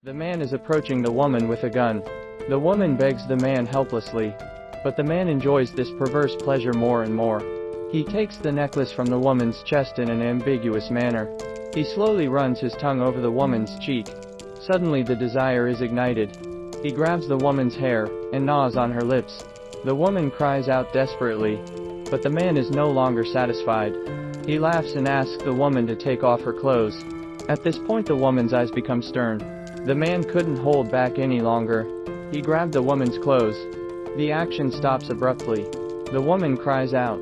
The man is approaching the woman with a gun. The woman begs the man helplessly. But the man enjoys this perverse pleasure more and more. He takes the necklace from the woman's chest in an ambiguous manner. He slowly runs his tongue over the woman's cheek. Suddenly the desire is ignited. He grabs the woman's hair and gnaws on her lips. The woman cries out desperately. But the man is no longer satisfied. He laughs and asks the woman to take off her clothes. At this point the woman's eyes become stern. The man couldn't hold back any longer. He grabbed the woman's clothes. The action stops abruptly. The woman cries out.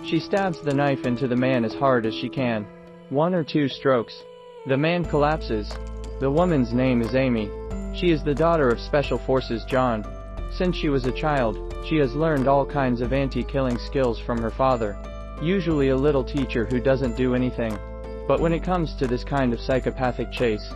She stabs the knife into the man as hard as she can. 1 or 2 strokes. The man collapses. The woman's name is Amy. She is the daughter of Special Forces John. Since she was a child, she has learned all kinds of anti-killing skills from her father. Usually a little teacher who doesn't do anything. But when it comes to this kind of psychopathic chase,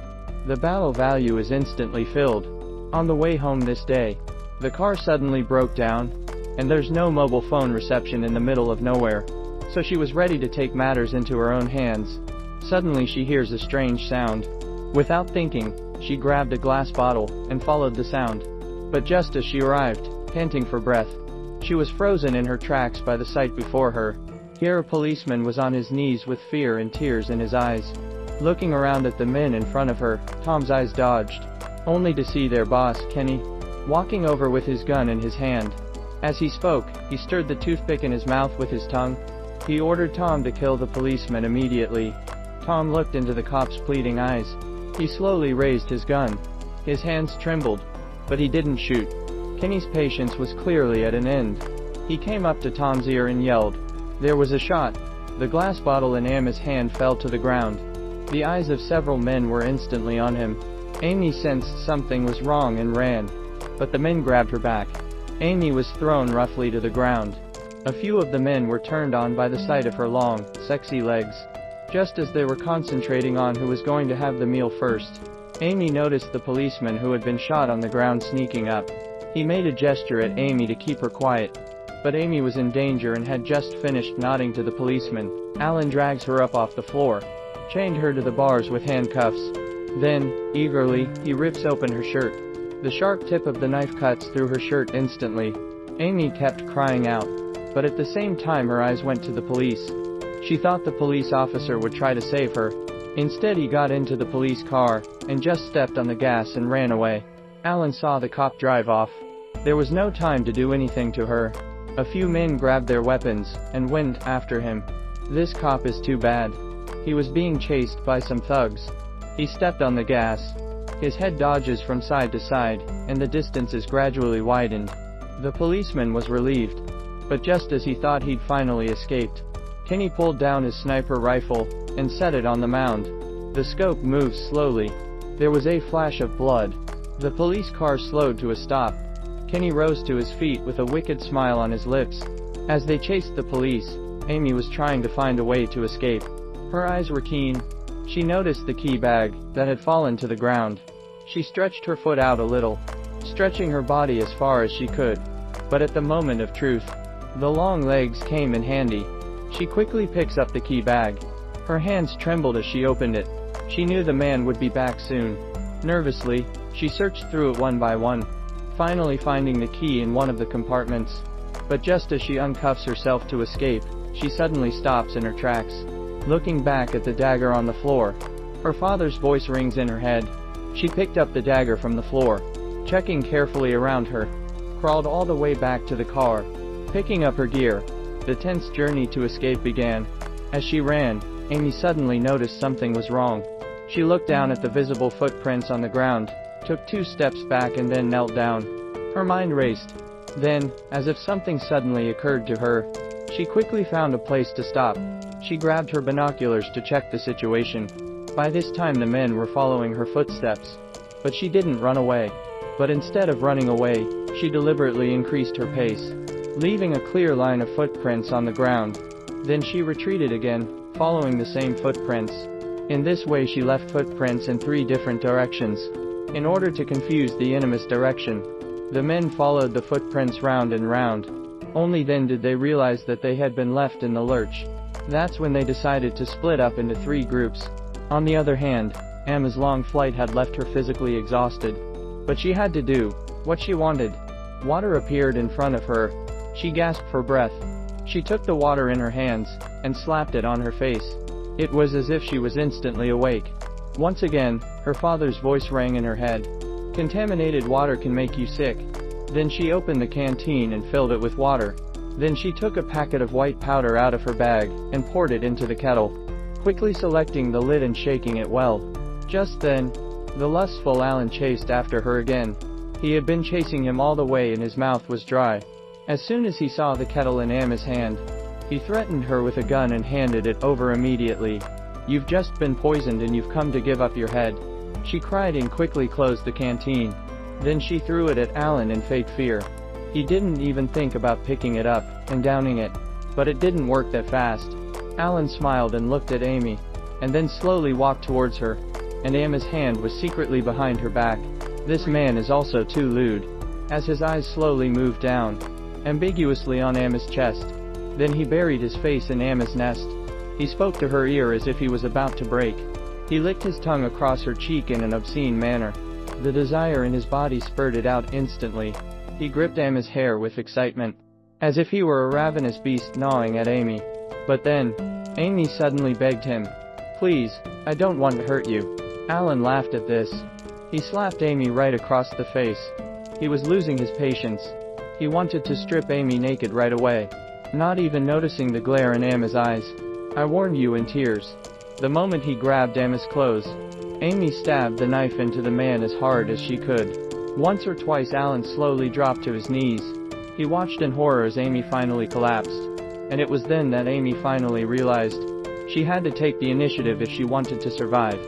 the battle value is instantly filled. On the way home this day, the car suddenly broke down, and there's no mobile phone reception in the middle of nowhere. So she was ready to take matters into her own hands. Suddenly she hears a strange sound. Without thinking, she grabbed a glass bottle and followed the sound. But just as she arrived, panting for breath, she was frozen in her tracks by the sight before her. Here a policeman was on his knees with fear and tears in his eyes. Looking around at the men in front of her, Tom's eyes dodged, only to see their boss, Kenny, walking over with his gun in his hand. As he spoke, he stirred the toothpick in his mouth with his tongue. He ordered Tom to kill the policeman immediately. Tom looked into the cop's pleading eyes. He slowly raised his gun. His hands trembled, but he didn't shoot. Kenny's patience was clearly at an end. He came up to Tom's ear and yelled. There was a shot. The glass bottle in Ami's hand fell to the ground. The eyes of several men were instantly on him. Amy sensed something was wrong and ran. But the men grabbed her back. Amy was thrown roughly to the ground. A few of the men were turned on by the sight of her long, sexy legs. Just as they were concentrating on who was going to have the meal first, Amy noticed the policeman who had been shot on the ground sneaking up. He made a gesture at Amy to keep her quiet. But Amy was in danger and had just finished nodding to the policeman. Alan drags her up off the floor, chained her to the bars with handcuffs. Then, eagerly, he rips open her shirt. The sharp tip of the knife cuts through her shirt instantly. Amy kept crying out, but at the same time her eyes went to the police. She thought the police officer would try to save her. Instead he got into the police car, and just stepped on the gas and ran away. Alan saw the cop drive off. There was no time to do anything to her. A few men grabbed their weapons, and went after him. This cop is too bad. He was being chased by some thugs. He stepped on the gas. His head dodges from side to side, and the distance is gradually widened. The policeman was relieved. But just as he thought he'd finally escaped, Kenny pulled down his sniper rifle, and set it on the mound. The scope moved slowly. There was a flash of blood. The police car slowed to a stop. Kenny rose to his feet with a wicked smile on his lips. As they chased the police, Amy was trying to find a way to escape. Her eyes were keen. She noticed the key bag that had fallen to the ground. She stretched her foot out a little, stretching her body as far as she could. But at the moment of truth, the long legs came in handy. She quickly picks up the key bag. Her hands trembled as she opened it. She knew the man would be back soon. Nervously, she searched through it one by one, finally finding the key in one of the compartments. But just as she uncuffs herself to escape, she suddenly stops in her tracks, looking back at the dagger on the floor. Her father's voice rings in her head. She picked up the dagger from the floor, checking carefully around her, crawled all the way back to the car, picking up her gear. The tense journey to escape began. As she ran, Amy suddenly noticed something was wrong. She looked down at the visible footprints on the ground, took 2 steps back and then knelt down. Her mind raced. Then, as if something suddenly occurred to her, she quickly found a place to stop. She grabbed her binoculars to check the situation. By this time the men were following her footsteps. But she didn't run away. But instead of running away, she deliberately increased her pace, leaving a clear line of footprints on the ground. Then she retreated again, following the same footprints. In this way she left footprints in 3 different directions, in order to confuse the enemy's direction. The men followed the footprints round and round. Only then did they realize that they had been left in the lurch. That's when they decided to split up into 3 groups. On the other hand, Emma's long flight had left her physically exhausted. But she had to do what she wanted. Water appeared in front of her. She gasped for breath. She took the water in her hands and slapped it on her face. It was as if she was instantly awake. Once again, her father's voice rang in her head. Contaminated water can make you sick. Then she opened the canteen and filled it with water. Then she took a packet of white powder out of her bag and poured it into the kettle, quickly selecting the lid and shaking it well. Just then, the lustful Alan chased after her again. He had been chasing him all the way and his mouth was dry. As soon as he saw the kettle in Emma's hand, he threatened her with a gun and handed it over immediately. "You've just been poisoned and you've come to give up your head," she cried and quickly closed the canteen. Then she threw it at Alan in fake fear. He didn't even think about picking it up and downing it. But it didn't work that fast. Alan smiled and looked at Amy, and then slowly walked towards her, and Emma's hand was secretly behind her back. "This man is also too lewd," as his eyes slowly moved down, ambiguously on Emma's chest. Then he buried his face in Emma's nest. He spoke to her ear as if he was about to break. He licked his tongue across her cheek in an obscene manner. The desire in his body spurted out instantly. He gripped Emma's hair with excitement, as if he were a ravenous beast gnawing at Amy. But then, Amy suddenly begged him, "Please, I don't want to hurt you." Alan laughed at this. He slapped Amy right across the face. He was losing his patience. He wanted to strip Amy naked right away, not even noticing the glare in Emma's eyes. "I warned you," in tears. The moment he grabbed Emma's clothes, Amy stabbed the knife into the man as hard as she could. Once or twice Alan slowly dropped to his knees. He watched in horror as Amy finally collapsed. And it was then that Amy finally realized she had to take the initiative if she wanted to survive.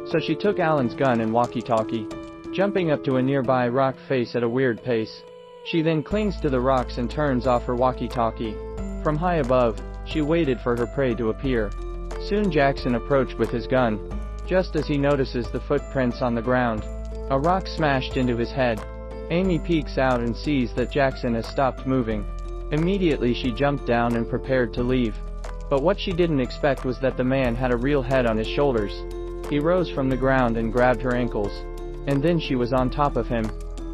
So she took Alan's gun and walkie-talkie, jumping up to a nearby rock face at a weird pace. She then clings to the rocks and turns off her walkie-talkie. From high above, she waited for her prey to appear. Soon Jackson approached with his gun. Just as he notices the footprints on the ground, a rock smashed into his head. Amy peeks out and sees that Jackson has stopped moving. Immediately she jumped down and prepared to leave. But what she didn't expect was that the man had a real head on his shoulders. He rose from the ground and grabbed her ankles. And then she was on top of him.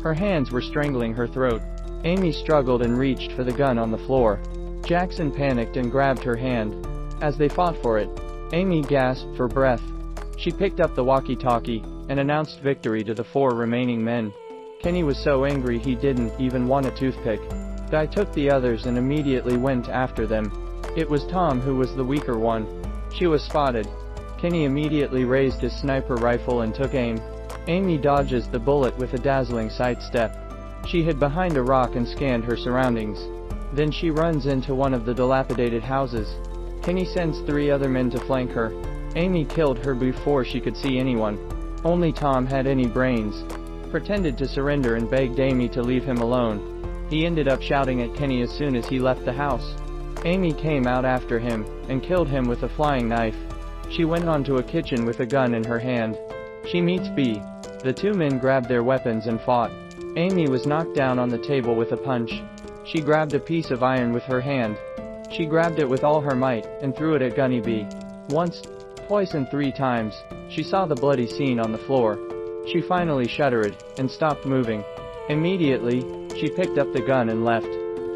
Her hands were strangling her throat. Amy struggled and reached for the gun on the floor. Jackson panicked and grabbed her hand. As they fought for it, Amy gasped for breath. She picked up the walkie-talkie and announced victory to the 4 remaining men. Kenny was so angry he didn't even want a toothpick. Di took the others and immediately went after them. It was Tom who was the weaker one. She was spotted. Kenny immediately raised his sniper rifle and took aim. Amy dodges the bullet with a dazzling sidestep. She hid behind a rock and scanned her surroundings. Then she runs into one of the dilapidated houses. Kenny sends 3 other men to flank her. Amy killed her before she could see anyone. Only Tom had any brains. Pretended to surrender and begged Amy to leave him alone. He ended up shouting at Kenny as soon as he left the house. Amy came out after him and killed him with a flying knife. She went on to a kitchen with a gun in her hand. She meets B. The 2 men grabbed their weapons and fought. Amy was knocked down on the table with a punch. She grabbed a piece of iron with her hand. She grabbed it with all her might and threw it at Gunny B. Once, twice and 3 times, she saw the bloody scene on the floor. She finally shuddered and stopped moving. Immediately, she picked up the gun and left.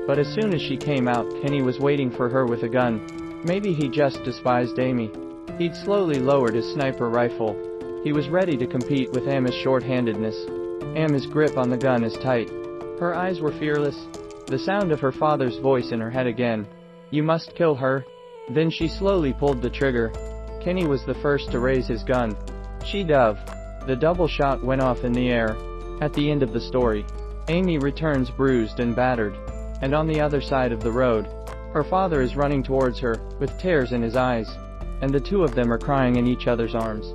But as soon as she came out, Kenny was waiting for her with a gun. Maybe he just despised Amy. He'd slowly lowered his sniper rifle. He was ready to compete with Emma's short-handedness. Emma's grip on the gun is tight. Her eyes were fearless. The sound of her father's voice in her head again. "You must kill her." Then she slowly pulled the trigger. Kenny was the first to raise his gun. She dove. The double shot went off in the air. At the end of the story, Amy returns bruised and battered. And on the other side of the road, her father is running towards her, with tears in his eyes. And the 2 of them are crying in each other's arms.